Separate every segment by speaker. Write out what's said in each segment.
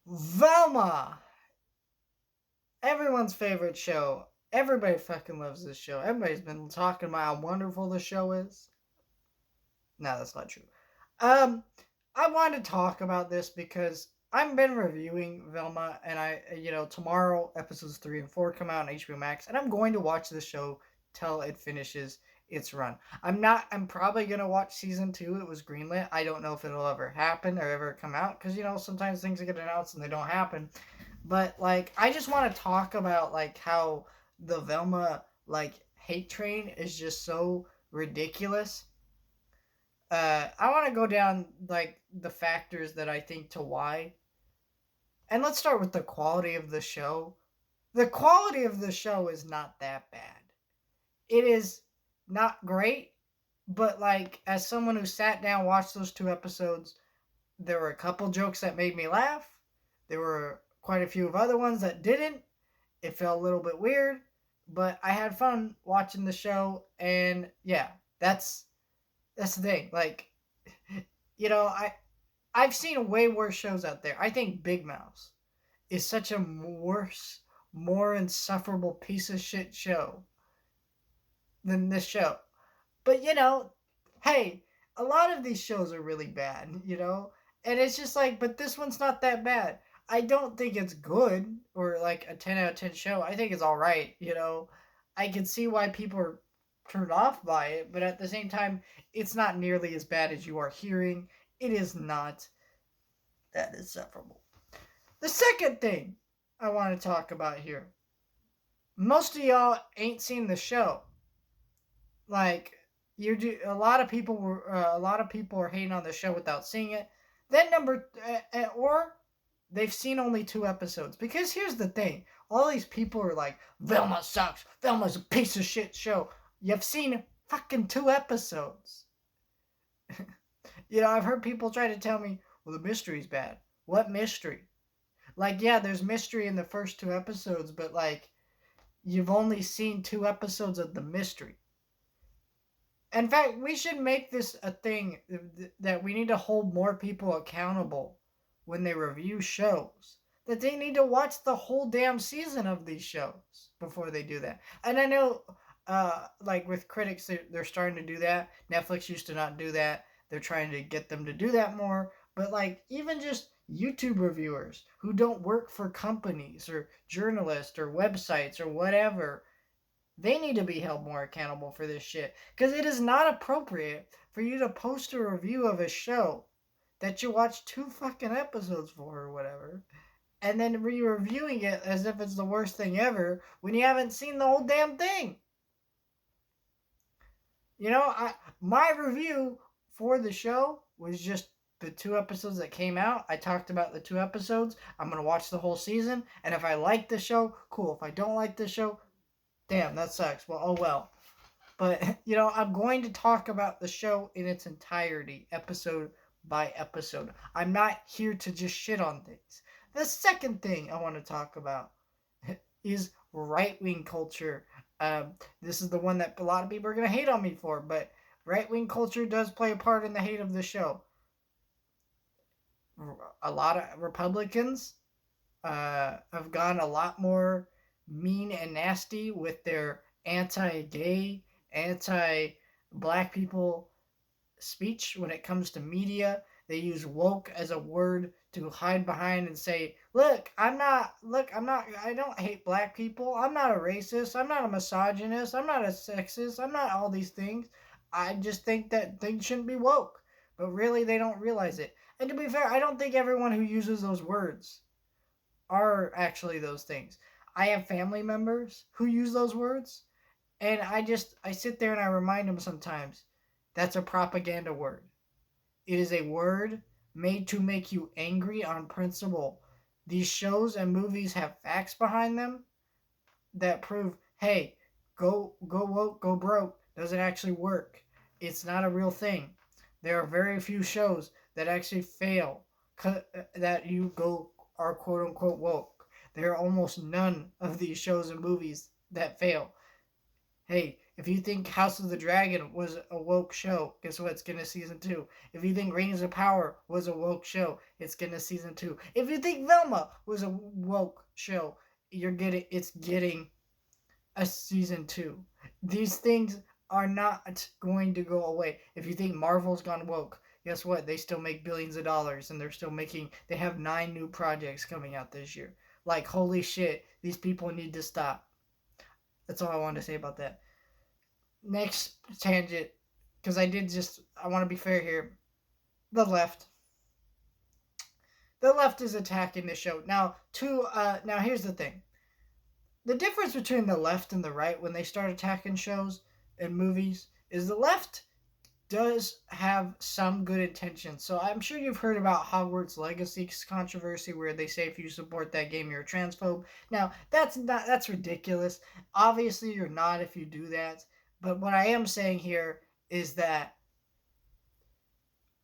Speaker 1: Velma! Everyone's favorite show. Everybody fucking loves this show. Everybody's been talking about how wonderful the show is. No, that's not true. Um, I wanted to talk about this because I've been reviewing Velma, and tomorrow episodes 3 and 4 come out on HBO Max, and I'm going to watch the show till it finishes its run. I'm not. I'm probably gonna watch season 2. It was greenlit. I don't know if it'll ever happen or ever come out because sometimes things get announced and they don't happen. But like, I just want to talk about like how the Velma like hate train is just so ridiculous. I want to go down like the factors that I think to why, and let's start with the quality of the show. The quality of the show is not that bad. It is not great, but like as someone who sat down watched those 2 episodes, there were a couple jokes that made me laugh. There were quite a few of other ones that didn't. It felt a little bit weird, but I had fun watching the show, and yeah, that's the thing. Like, I've seen way worse shows out there. I think Big Mouth is such a worse, more insufferable piece of shit show than this show. But hey, a lot of these shows are really bad. And it's just like, but this one's not that bad. I don't think it's good or like a 10 out of 10 show. I think it's all right. I can see why people are turned off by it, but at the same time, it's not nearly as bad as you are hearing. It is not that insufferable. The second thing I want to talk about here, most of y'all ain't seen the show. Like, you do, a lot of people are hating on the show without seeing it. Then or they've seen only 2 episodes. Because here's the thing: all these people are like, Velma sucks. Velma's a piece of shit show. You've seen fucking 2 episodes. I've heard people try to tell me, well, the mystery's bad. What mystery? Like, yeah, there's mystery in the first 2 episodes, but like, you've only seen 2 episodes of the mystery. In fact, we should make this a thing that we need to hold more people accountable when they review shows. That they need to watch the whole damn season of these shows before they do that. And I know, like with critics, they're starting to do that. Netflix used to not do that. They're trying to get them to do that more. But like, even just YouTube reviewers who don't work for companies or journalists or websites or whatever, they need to be held more accountable for this shit. Because it is not appropriate for you to post a review of a show that you watched 2 fucking episodes for or whatever, and then re-reviewing it as if it's the worst thing ever when you haven't seen the whole damn thing. My review for the show was just the 2 episodes that came out. I talked about the 2 episodes. I'm gonna watch the whole season, and if I like the show, cool. If I don't like the show, damn, that sucks. Well, oh well. But, I'm going to talk about the show in its entirety, episode by episode. I'm not here to just shit on things. The second thing I want to talk about is right wing culture. This is the one that a lot of people are going to hate on me for, but right wing culture does play a part in the hate of the show. A lot of Republicans have gone a lot more mean and nasty with their anti-gay, anti-black people speech when it comes to media. They use woke as a word to hide behind and say, I don't hate black people. I'm not a racist. I'm not a misogynist. I'm not a sexist. I'm not all these things. I just think that things shouldn't be woke. But really, they don't realize it. And to be fair, I don't think everyone who uses those words are actually those things. I have family members who use those words, and I sit there and I remind them sometimes that's a propaganda word. It is a word made to make you angry on principle. These shows and movies have facts behind them that prove, hey, go woke, go broke doesn't actually work. It's not a real thing. There are very few shows that actually fail that you go are quote unquote woke. There are almost none of these shows and movies that fail. Hey, If you think House of the Dragon was a woke show, guess what? It's getting a season 2. If you think Rings of Power was a woke show, it's getting a season 2. If you think Velma was a woke show, it's getting a season 2. These things are not going to go away. If you think Marvel's gone woke, guess what? They still make billions of dollars and they have 9 new projects coming out this year. Like, holy shit, these people need to stop. That's all I wanted to say about that. Next tangent, because I want to be fair here. The left. The left is attacking the show. Now here's the thing. The difference between the left and the right when they start attacking shows and movies is the left does have some good intentions. So I'm sure you've heard about Hogwarts Legacy controversy where they say if you support that game you're a transphobe. Now, that's ridiculous. Obviously you're not if you do that. But what I am saying here is that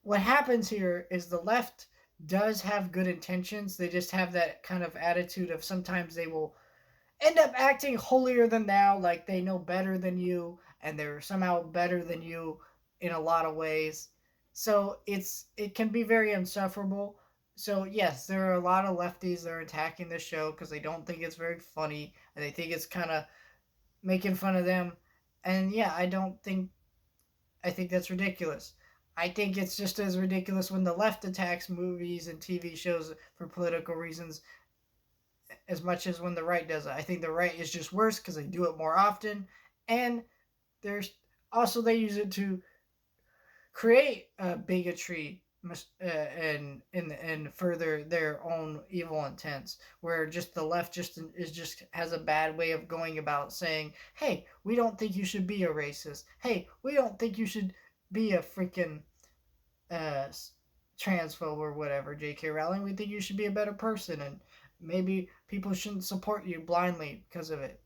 Speaker 1: what happens here is the left does have good intentions. They just have that kind of attitude of sometimes they will end up acting holier than thou, like they know better than you and they're somehow better than you in a lot of ways. So it can be very insufferable. So yes, there are a lot of lefties that are attacking the show because they don't think it's very funny and they think it's kind of making fun of them. And yeah, I think that's ridiculous. I think it's just as ridiculous when the left attacks movies and TV shows for political reasons as much as when the right does it. I think the right is just worse because they do it more often, and there's also they use it to create bigotry and further their own evil intents. Where just the left just has a bad way of going about saying, "Hey, we don't think you should be a racist. Hey, we don't think you should be a freaking uh, transphobe or whatever, J.K. Rowling. We think you should be a better person and." Maybe people shouldn't support you blindly because of it.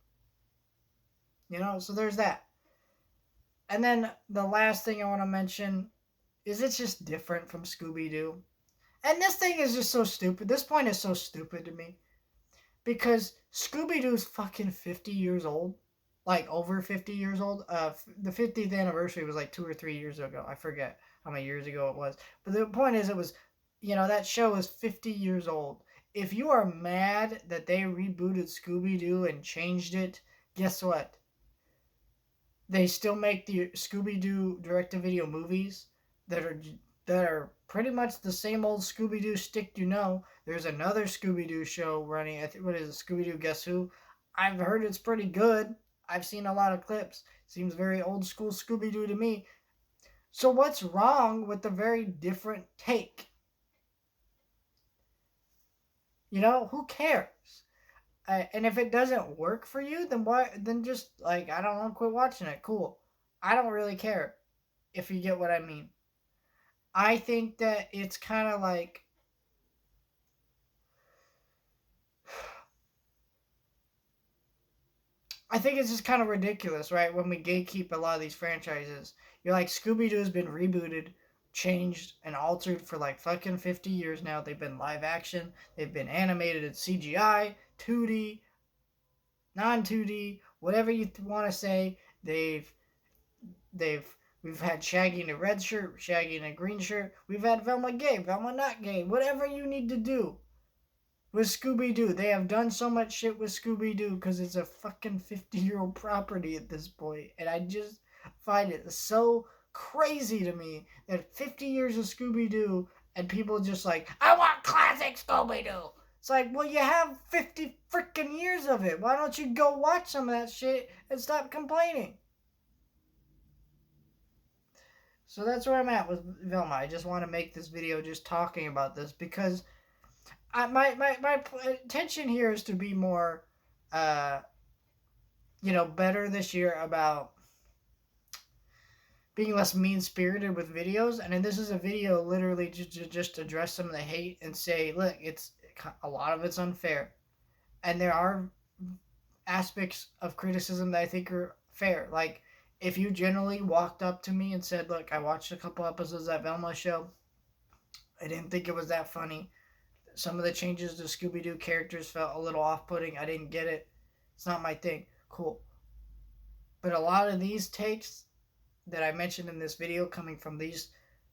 Speaker 1: So there's that. And then the last thing I want to mention is it's just different from Scooby Doo. And this thing is just so stupid. This point is so stupid to me. Because Scooby Doo's fucking 50 years old. Like over 50 years old. The 50th anniversary was like 2 or 3 years ago. I forget how many years ago it was. But the point is, that show is 50 years old. If you are mad that they rebooted Scooby-Doo and changed it, guess what? They still make the Scooby-Doo direct-to-video movies that are pretty much the same old Scooby-Doo stick There's another Scooby-Doo show running. What is it? Scooby-Doo Guess Who? I've heard it's pretty good. I've seen a lot of clips. Seems very old school Scooby-Doo to me. So what's wrong with the very different take? Who cares? And if it doesn't work for you, then why? Then just I don't know, quit watching it. Cool. I don't really care, if you get what I mean. I think that it's kind of like I think it's just kind of ridiculous, right? When we gatekeep a lot of these franchises, you're like Scooby Doo has been rebooted, changed, and altered for like fucking 50 years now. They've been live action, they've been animated in CGI, 2D, non 2D, whatever you want to say. We've had Shaggy in a red shirt, Shaggy in a green shirt. We've had Velma gay, Velma not gay. Whatever you need to do with Scooby-Doo. They have done so much shit with Scooby-Doo because it's a fucking 50-year-old property at this point. And I just find it so crazy to me that 50 years of Scooby-Doo and people just like, I want classic Scooby-Doo. It's like, well, you have 50 freaking years of it. Why don't you go watch some of that shit and stop complaining? So that's where I'm at with Velma. I just want to make this video just talking about this because my intention here is to be more, better this year about being less mean-spirited with videos. And then this is a video literally just address some of the hate and say, look, a lot of it's unfair. And there are aspects of criticism that I think are fair. Like, if you generally walked up to me and said, look, I watched a couple episodes of that Velma show. I didn't think it was that funny. Some of the changes to Scooby-Doo characters felt a little off-putting. I didn't get it. It's not my thing. Cool. But a lot of these takes that I mentioned in this video coming from these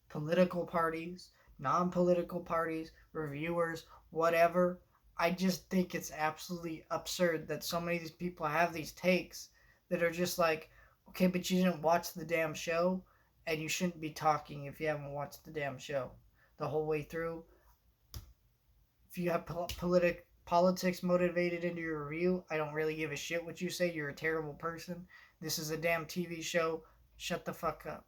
Speaker 1: political parties, non political parties, reviewers, whatever, I just think it's absolutely absurd that so many of these people have these takes that are just like, okay, but you didn't watch the damn show, and you shouldn't be talking if you haven't watched the damn show the whole way through. If you have politics motivated into your review, I don't really give a shit what you say. You're a terrible person. This is a damn TV show. Shut the fuck up.